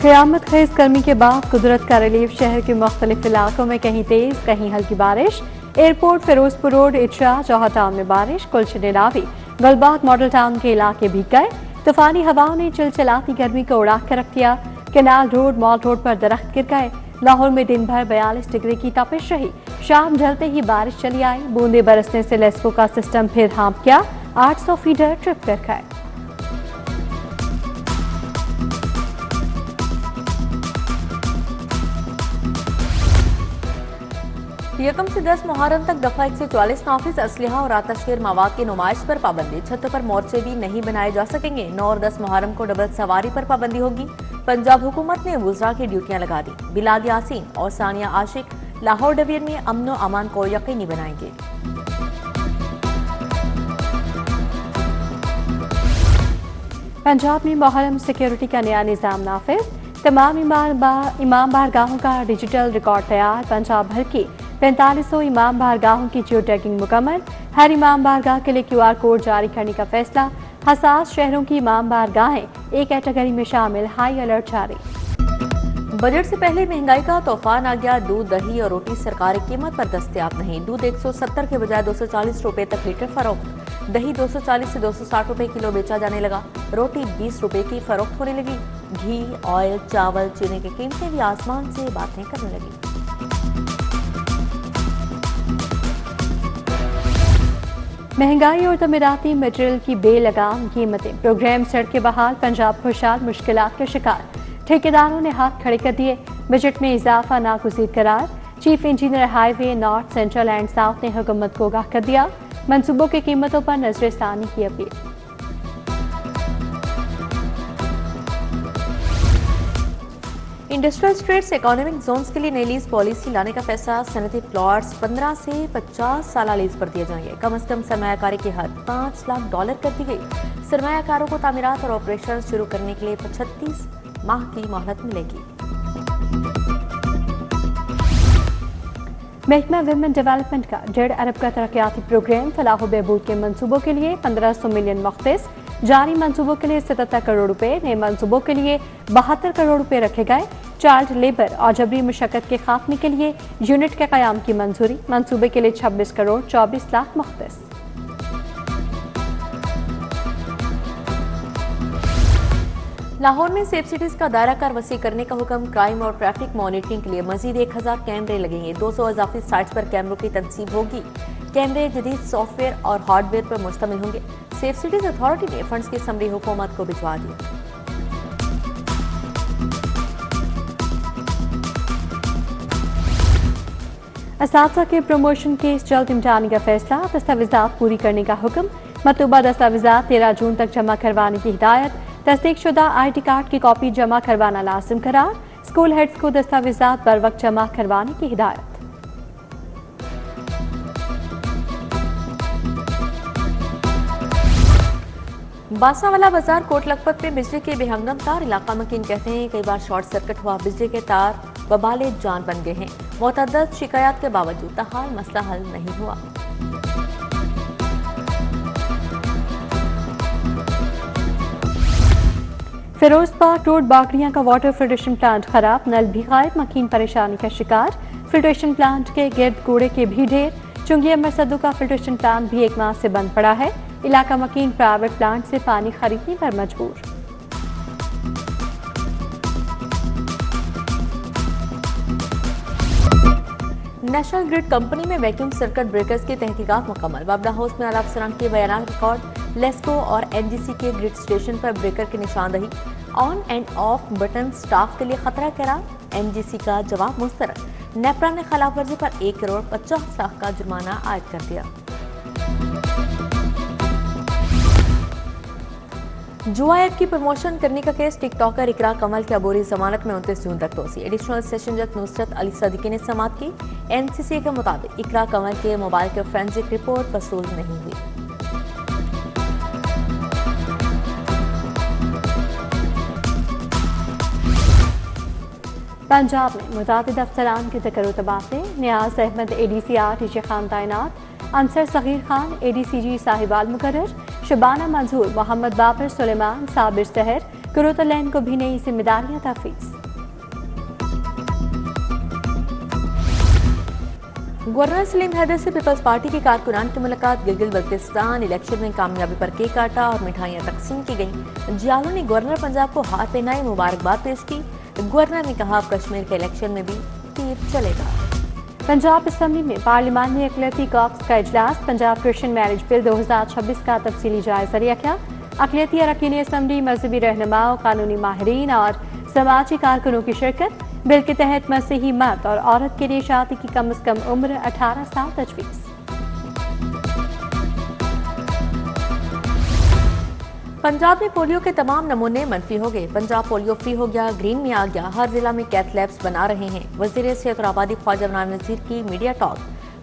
क़यामत खेज गर्मी के बाद कुदरत का रिलीफ। शहर के मुख्तलिफ इलाकों में कहीं तेज कहीं हल्की बारिश। एयरपोर्ट, फिरोजपुर रोड, इटरा, जौहर टाउन में बारिश। गुलशन नावी, गुलबाग मॉडल टाउन के इलाके भीग गए। तूफानी हवाओं ने चिलचिलाती गर्मी को उड़ा कर रख दिया। कैनाल रोड, मॉल रोड पर दरख्त गिर गए। लाहौर में दिन भर 42 डिग्री की तपिश रही। शाम ढलते ही बारिश चली आई। बूंदे बरसने से लेस्को का सिस्टम फिर हाँप गया। 800 फीडर ट्रिप कर गए। यकम से 10 मुहर्रम तक दफा 144 नाफिज असलहा और आतशगैर मवाद की नुमाइश पर पाबंदी। छतों पर मोर्चे भी नहीं बनाए जा सकेंगे। 9 और 10 मुहर्रम को डबल सवारी पर पाबंदी होगी। पंजाब हुकूमत ने वुज़रा की ड्यूटियां लगा दी। बिलाल यासीन और सानिया आशिक लाहौर डिवीजन में अमन व अमान को यकीनी बनाएंगे। पंजाब में मुहर्रम सिक्योरिटी का नया निज़ाम नाफिज। तमाम इमाम बारगाहों का डिजिटल रिकॉर्ड तैयार। पंजाब भर की 4500 इमाम बारगाहों की जियो टैगिंग मुकम्मल। हर इमाम बारगाह के लिए QR कोड जारी करने का फैसला। हसास शहरों की इमाम बारगाहें एक कैटेगरी में शामिल। हाई अलर्ट जारी। बजट से पहले महंगाई का तूफान आ गया। दूध, दही और रोटी सरकारी कीमत पर दस्तयाब नहीं। दूध 170 के बजाय 240 रुपए तक लीटर फरोख्त। दही 240 से 260 रुपए किलो बेचा जाने लगा। रोटी 20 रुपए की फरोख्त होने लगी। घी, ऑयल, चावल, चीनी की कीमतें भी आसमान से बातें करने लगी। महंगाई और तमीराती मटेरियल की बेलगाम कीमतें। प्रोग्राम सड़कें बहाल। पंजाब खुशहाल मुश्किलात के शिकार। ठेकेदारों ने हाथ खड़े कर दिए। बजट में इजाफा नागुज़ीर करार। Chief engineer highway north, central and south ने हुकूमत को आगाह कर दिया। मंसूबों की कीमतों पर नजरसानी की appeal. Industrial states economic zones के लिए नई लीज पॉलिसी लाने का फैसला। सनती प्लॉट्स 15 से 50 साल लीज पर दिए जाएंगे। कम से कम सरमायाकारी की हद $5 लाख कर दी गई। सरमायाकारों को तामीरात और ऑपरेशन शुरू करने के लिए 36 माह की मोहलत मिलेगी। महकमा विमेन डेवलपमेंट का 1.5 अरब का तरक्याती प्रोग्राम। फलाह बहबूद के मंसूबों के लिए 1500 मिलियन मुख्तस। जारी मंसूबों के लिए 77 करोड़ रुपए। नए मंसूबों के लिए 72 करोड़ रुपए रखे गए। चाइल्ड लेबर और जबरी मुशक्कत के खात्मे के लिए यूनिट के क़याम की मंजूरी। मंसूबे के लिए 26 करोड़ 24 लाख मुख्तस। लाहौर में सेफ सिटीज का दायरा कार वसी करने का हुक्म। क्राइम और ट्रैफिक मॉनिटरिंग के लिए मजीद 1000 कैमरे लगेंगे। 200 इजाफी साइट्स पर कैमरों की तनसीब होगी। कैमरे जदीद सॉफ्टवेयर और हार्डवेयर पर मुश्तमिल होंगे। सेफ सिटीज अथॉरिटी ने फंड्स की समरी हुकूमत को भिजवा दी। असातिज़ा के प्रमोशन केस जल्द इम्तिहानी का फैसला। दस्तावेज़ात पूरी करने का हुक्म। मतलूबा दस्तावेज़ात 13 जून तक जमा करवाने की हिदायत। तस्दीक शुदा ID कार्ड की कॉपी जमा करवाना लाजिम करार। स्कूल हेड्स को दस्तावेज़ात बर वक्त जमा करवाने की हिदायत। बासावाला बाजार कोट लखपत में बिजली के बेहंगम तार। इलाका मकीन कहते हैं कई बार शॉर्ट सर्किट हुआ। बिजली के तार बबाले जान बन गए हैं। मुतअद्दिद शिकायत के बावजूद तहाल मसला हल नहीं हुआ। फिरोजबाग रोड बागड़ियां का वाटर फिल्ट्रेशन प्लांट खराब। नल भी गायब। मकीन परेशानी का शिकार। फिल्ट्रेशन प्लांट के गिर्द कूड़े के भी ढेर। चुंगिया मरसदू का फिल्ट्रेशन प्लांट भी 1 माह से बंद पड़ा है। इलाका मकीन प्राइवेट प्लांट से पानी खरीदने पर मजबूर। नेशनल ग्रिड कंपनी में वैक्यूम सर्किट ब्रेकर्स की तहकीकात मुकम्मल। बाबला हाउस में आला अफसरान के बयान रिकॉर्ड। लेस्को और NGC के ग्रिड स्टेशन पर ब्रेकर की निशानदही। On and off button staff के लिए खतरा करार। NGC का जवाब मुस्तरद। नेपरा ने खिलाफ वर्जी पर 1 करोड़ 50 लाख का जुर्माना आयद कर दिया। जुआ ऐप की प्रमोशन करने का केस। टिकटॉकर इकरा कमल की अबूरी जमानत में 29 जून तक तोसी। एडिशनल सेशन जज नुसरत अली सदीकी ने समाअत की। NCC के मुताबिक इकरा कमल के मोबाइल के फोरेंसिक रिपोर्ट वसूल नहीं हुई। पंजाब में मुतादिद अफसरान के तकर्रुर तबादले। नियाज अहमद ADCR टीचे खान तैनात। अंसर सगीर खान ADCG साहिबाल मुकर्रर। शबाना मंजूर, मोहम्मद बाबर सुलेमान, साबिर सहर, कुरुतलैंड को भी नई जिम्मेदारियां तफवीज़। गवर्नर सलीम हैदर से पीपल्स पार्टी के कारकुनान की मुलाकात। गिलगित बल्तिस्तान इलेक्शन में कामयाबी पर केक काटा और मिठाइयां तकसीम की गईं। जियालों ने गवर्नर पंजाब को हार पहनाई, मुबारकबाद पेश की। गवर्नर ने कहा अब कश्मीर के इलेक्शन में भी तीर चलेगा। पंजाब असम्बली में पार्लिमानी अक़लियती कॉक्स का इजलास। पंजाब क्रिश्चियन मैरिज बिल 2026 का तफसीली जायजा लिया गया। अक़लियती अरकान असम्बली, मजहबी रहनुमाओं, कानूनी माहिरीन और समाजी कारकुनों की शिरकत। बिल के तहत मसीही मर्द और औरत के लिए शादी की कम से कम उम्र 18 साल तजवीज़। पंजाब में पोलियो के तमाम नमूने मनफी हो गए। पंजाब पोलियो फ्री हो गया, ग्रीन में आ गया। हर जिला में कैथ लैब्स बना रहे हैं। वज़ीर सेहत और आबादी ख्वाजा इमरान नज़ीर की मीडिया टॉक।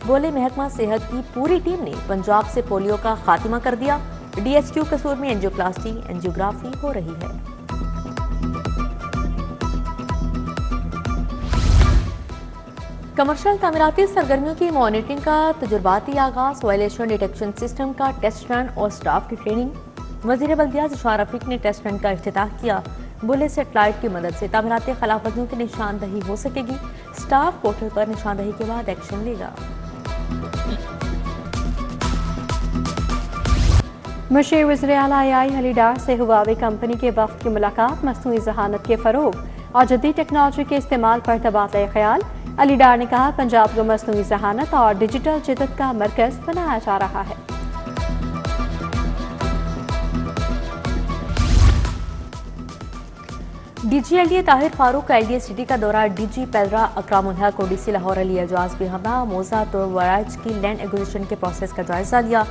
बोले महकमा सेहत की पूरी टीम ने पंजाब से पोलियो का खात्मा कर दिया। DHQ कसूर में एंजियोप्लास्टी एंजियोग्राफी हो रही है। कमर्शियल तामीराती सरगर्मियों की मॉनिटरिंग का तजुर्बाती आगाज। वायलेशन डिटेक्शन सिस्टम का टेस्ट रन और स्टाफ की ट्रेनिंग। वज़ीर बल्दिया ज़फ़ार रफ़ीक ने टेस्ट रन का इफ्तिताह किया। बोले सेटेलाइट की मदद से तामीराती खिलाफवर्जियों की निशानदही हो सकेगी। स्टाफ पोर्टल पर निशानदही के बाद एक्शन लेगा। मुशीर वज़ीर आला आई अली डार से हुवावे कंपनी के वफ़द की मुलाकात। मसनूई ज़हानत के फ़रोग और जदीद टेक्नोलॉजी के इस्तेमाल पर तबादला ख्याल। अली डार ने कहा पंजाब को मसनूई ज़हानत और डिजिटल जिद्दत का मरकज़ बनाया जा रहा है। DG LDA ताहिर फारूक का LDA सिटी का दौरा। DG पेलरा अकरामुल हक और DC लाहौर अली एजाज भी हमरा मोजा तो वराइज की लैंड एक्विजिशन के प्रोसेस का जायजा लिया।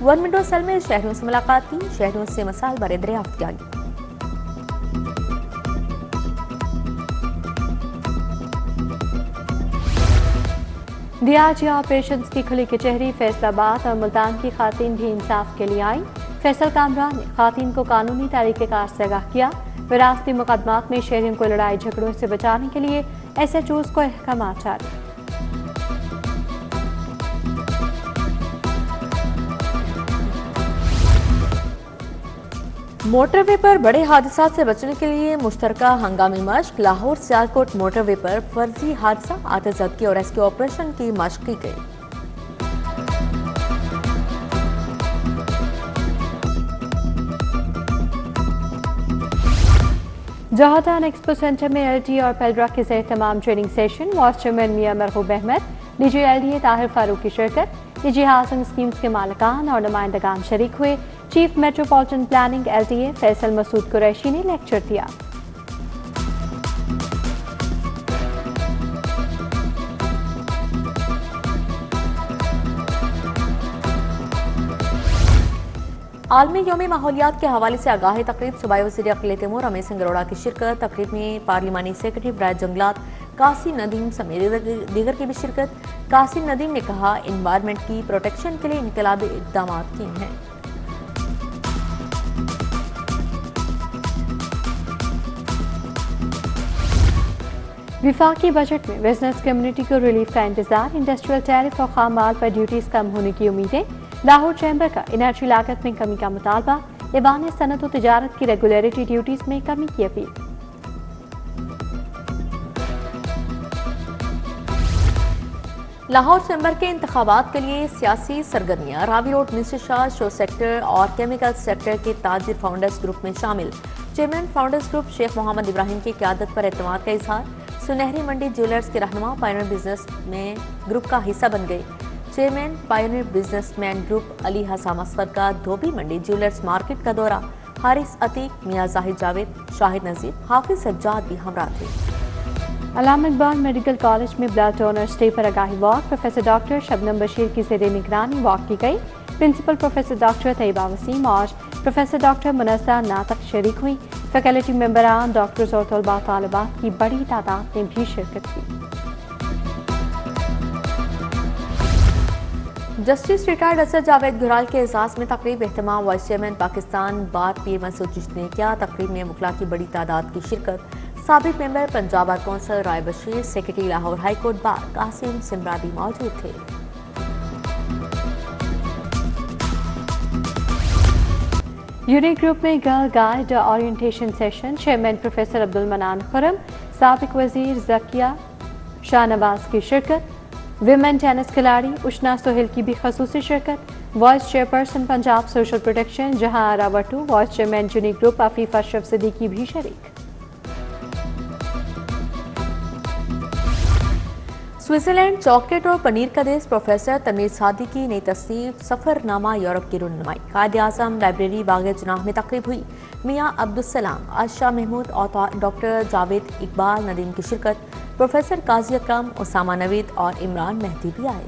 वन विंडो सेल में शहरियों से मुलाकात की। शहरियों से मसाइल बारे दरियाफ्त किया गया। DRG ऑपरेशन की खुली कचहरी। फैसलाबाद और मुल्तान की खातून भी इंसाफ के लिए आई। फैसल कामरान ने खातून को कानूनी तरीक़ेकार से आगाह किया। विरासती मुकदमात में शहरियों को लड़ाई झगड़ों से बचाने के लिए SHOs को अहकामात जारी। मोटरवे पर बड़े हादसा से बचने के लिए मुश्तरका हंगामी मशक। लाहौर सियालकोट मोटरवे पर फर्जी हादसा आतजदगी और रेस्क्यू ऑपरेशन की मशक की गई। जहाटान एक्सपो सेंटर में LTA और पेलरा के ज़ेर तमाम ट्रेनिंग सेशन। वाइस चेयरमैन मियां मरहूब अहमद, DG LDA ताहिर फारूक की शिरकत। DG हाउसिंग स्कीम्स के मालिकान और नुमाइंदगान शरीक हुए। Chief metropolitan planning LTA Faisal Masood Qureshi ने लेक्चर दिया। आलमी यौम माहौलियात के हवाले से आगाही तकरीब। सूबाई वज़ीर अक़लियत तैमूर रमेश सिंह अरोड़ा की शिरकत। तकरीब में पार्लिमानी सेक्रेटरी बराए जंगलात कासिम नदीम समेत दीगर की भी शिरकत। कासिम नदीम ने कहा इन्वायरमेंट की प्रोटेक्शन के लिए इनकलाबी इक़दाम किए हैं। विफाकी बजट में बिजनेस कम्युनिटी को रिलीफ का इंतजार। इंडस्ट्रियल टैरिफ और खाम माल पर ड्यूटीज कम होने की उम्मीदें। लाहौर चैम्बर का इनर्जी लागत में कमी का मुतालबा। ईवान सनत और तिजारत की रेगुलेटरी ड्यूटीज में कमी की अपील। लाहौर चैम्बर के इंतखाबात के लिए सियासी सरगर्मियां। Ravi road minister Shah shoe sector और केमिकल सेक्टर के ताजिर फाउंडर्स ग्रुप में शामिल। Chairman founders group Sheikh Mohammad Ibrahim की क़यादत पर एतमाद का इजहार। सुनहरी मंडी ज्वेलर्स के रहनुमा पायनियर बिजनेस में ग्रुप का हिस्सा बन गए। Chairman Pioneer businessman group Ali Hasam Asfar का धोबी मंडी ज्वेलर्स मार्केट का दौरा। हारिस अतीक, मियां जाहिद जावेद, शाहिद नजीर, हाफिज सज्जाद भी हमरा थे। अल्लामा इकबाल मेडिकल कॉलेज में ब्लड डोनर्स डे पर आगाही walk. Professor doctor Shabnam Bashir की ज़ेर निगरानी वॉक की गई। Principal professor doctor Tayyaba Waseem और प्रोफेसर डॉक्टर मुनस्सा नातक शरीक हुई। फैकल्टी मेंबरान, डॉक्टर्स और तलबा तालिबात की बड़ी तादाद ने भी शिरकत की। जस्टिस रिटायर्ड असद जावेद गुराल के एजाज में तकरीब। एहतमाम वाइस चेयरमैन पाकिस्तान बार पीर मसूद चिश्ती ने किया। तकरीब में मुखला की बड़ी तादाद की शिरकत। साबिक member Punjab bar council Rai Bashir, secretary Lahore high court bar Qasim Simra भी मौजूद थे। यूनिक ग्रुप में girl guide orientation session, chairman professor Abdul Manan Khurram, साबिक वजीर जकिया शाहनवाज की शिरकत। विमेन टेनिस खिलाड़ी उशना सोहेल की भी खसूसी शिरकत। Vice chairperson Punjab social protection Jahan Ara Batu, vice chairman Unique Group Afeef Ashraf Siddiqui भी शरीक। स्विट्जरलैंड चॉकलेट और पनीर का देश प्रोफेसर तनवीर सादी की नई तस्नीफ सफ़रनामा यूरोप की रुनमाई। कायदे आज़म लाइब्रेरी बाग जनाह में तकरीब हुई। मियाँ अब्दुलसलाम, आशा महमूद और डॉक्टर जावेद इकबाल नदीम की शिरकत। प्रोफेसर काजी अकरम, उसामा नवीद और इमरान मेहदी भी आए।